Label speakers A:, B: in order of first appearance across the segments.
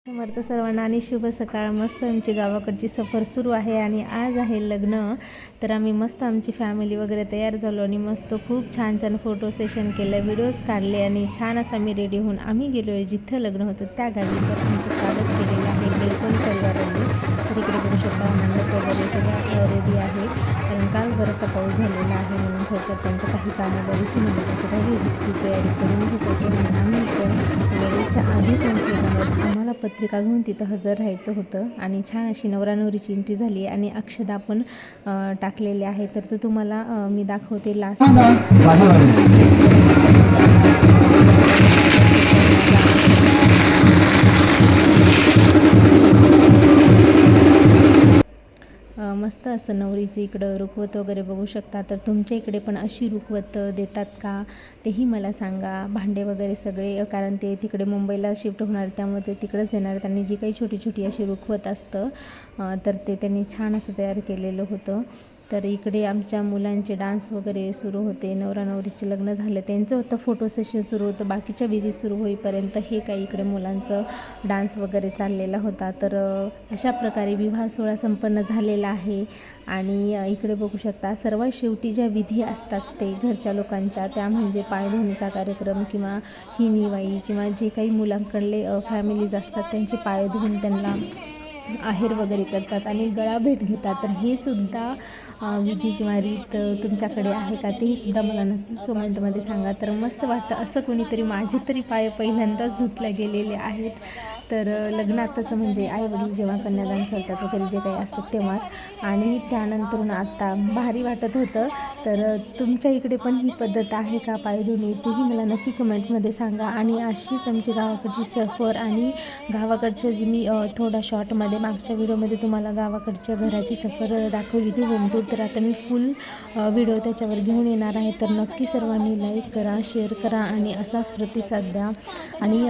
A: समर्थ सर्वांना आणि शुभ सकाळ. मस्त आमची गावाकडची सफर सुरू आहे आणि आज आहे लग्न. तर आम्ही मस्त आमची फॅमिली वगैरे तयार झालो आणि मस्त खूप छान छान फोटो सेशन केलं, व्हिडिओज काढले आणि छान असं आम्ही रेडी होऊन आम्ही गेलो आहे जिथं लग्न होतं त्या गावी. तर आमचं स्वागत केलेलं आहे बिलकुल परिवारांनी. तर इकडे बघू शकता मंडप वगैरे सगळं रेडी आहे, कारण काल बराचसा पाऊस झालेला आहे म्हणून थोडक्यात त्यांचं काही कामं बरीचशी म्हणजे त्याची तयारी करून घेत होते. आणि आम्ही इथं वेळेच्या आधी पोहोचल्यावर आम्हाला पत्रिका घेऊन तिथं हजर राहायचं होतं आणि छान अशी नवरा नवरीची एंट्री झाली आणि अक्षदा पण टाकलेले आहे. तर तुम्हाला मी दाखवते लास्ट. मस्त असं नवरीचं इकडं रुखवत वगैरे बघू शकता. तर तुमच्या इकडे पण अशी रुखवत देतात का तेही मला सांगा. भांडे वगैरे सगळे, कारण ते तिकडे मुंबईला शिफ्ट होणार त्यामुळे ते तिकडंच देणार. त्यांनी जी काही छोटी छोटी अशी रुखवत असतं तर ते त्यांनी छान असं तयार केलेलं होतं. तर इकडे आमच्या मुलांचे डान्स वगैरे सुरू होते. नवरा नवरीचे लग्न झालं त्यांचं होतं, फोटो सेशन सुरू होतं. बाकीच्या विधी सुरू होईपर्यंत हे काही इकडे मुलांचं डान्स वगैरे चाललेला होता. तर अशा प्रकारे विवाह सोहळा संपन्न झालेला आहे. आणि इकडे बघू शकता सर्वात शेवटी ज्या विधी असतात ते घरच्या लोकांच्या, त्या म्हणजे पायधुणीचा कार्यक्रम किंवा हिनीवाई किंवा जे काही मुलांकडले फॅमिलीज असतात त्यांचे पाय धुवून त्यांना आहेर वगैरे करतात आणि गळा भेट घेतात. तर हे सुद्धा विधी किंवा रीत तुमच्याकडे आहे का तेही सुद्धा मला नक्की कमेंटमध्ये सांगा. तर मस्त वाटतं असं कोणीतरी, माझे तरी पाय पहिल्यांदाच धुतले गेलेले आहेत. तर लग्नातच म्हणजे आईवडील जेव्हा कन्यादान करतात वगैरे जे काही असतं तेव्हाच, आणि त्यानंतरून आत्ता भारी वाटत होतं. तर तुमच्या इकडे पण ही पद्धत आहे का पायधुणी, तेही मला नक्की कमेंटमध्ये सांगा. आणि अशीच आमची गावाकडची सफर आणि गावाकडच्या जी मी थोडा शॉर्टमध्ये मागच्या व्हिडिओमध्ये तुम्हाला गावाकडच्या घराची सफर दाखवली होती होम टूर. तर आता मी फुल व्हिडिओ त्याच्यावर घेऊन येणार आहे. तर नक्की सर्वांनी लाईक करा, शेअर करा आणि असाच प्रतिसाद द्या. आणि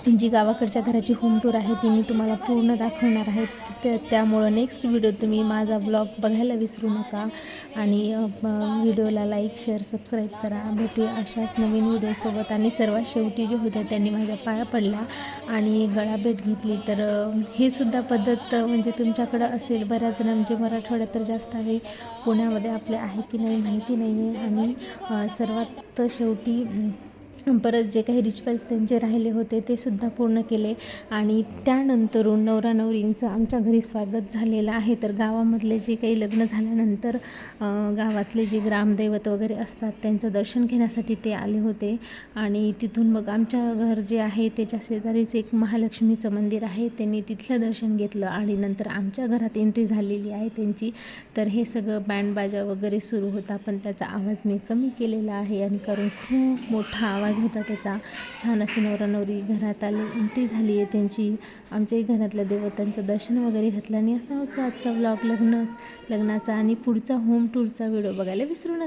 A: जी गावाकडच्या घराची होम टूर आहे ती मी तुम्हाला पूर्ण दाखवणार आहे. त्यामुळं नेक्स्ट व्हिडिओ तुम्ही माझा ब्लॉग बघायला विसरू नका. आणि व्हिडिओला लाईक शेअर सबस्क्राईब करा. भेटूया अशाच नवीन व्हिडिओसोबत. आणि सर्वात शेवटी जे होत्या त्यांनी माझ्या पाया पडल्या आणि गळा भेट घेतली. तर हे सुद्धा पद्धत म्हणजे तुमच्याकडं असेल. बऱ्याच जण म्हणजे मराठवाड्यात तर जास्त आहे, पुण्यामध्ये आपल्या आहे की नाही माहिती नाही आहे. आणि सर्वात शेवटी परत जे काही रिच्युअल्स त्यांचे राहिले होते ते सुद्धा पूर्ण केले. आणि त्यानंतरून नवरा नवरींचं आमच्या घरी स्वागत झालेलं आहे. तर गावामधले जे काही लग्न झाल्यानंतर गावातले जे ग्रामदैवत वगैरे असतात त्यांचं दर्शन घेण्यासाठी ते आले होते. आणि तिथून मग आमच्या घर जे आहे त्याच्या शेजारीच एक महालक्ष्मीचं मंदिर आहे, त्यांनी तिथलं दर्शन घेतलं आणि नंतर आमच्या घरात एंट्री झालेली आहे त्यांची. तर हे सगळं बँडबाजा वगैरे सुरू होता, पण त्याचा आवाज मी कमी केलेला आहे. आणि कारण खूप मोठा आवाज होता त्याचा. छान अशी नवरा नवरी घरात आले, एंट्री झाली आहे त्यांची. आमच्याही घरातल्या देवतांचं दर्शन वगैरे घेतलं. आणि असा होता आजचा व्लॉग लग्नाचा. आणि पुढचा होम टूरचा व्हिडिओ बघायला विसरू नका.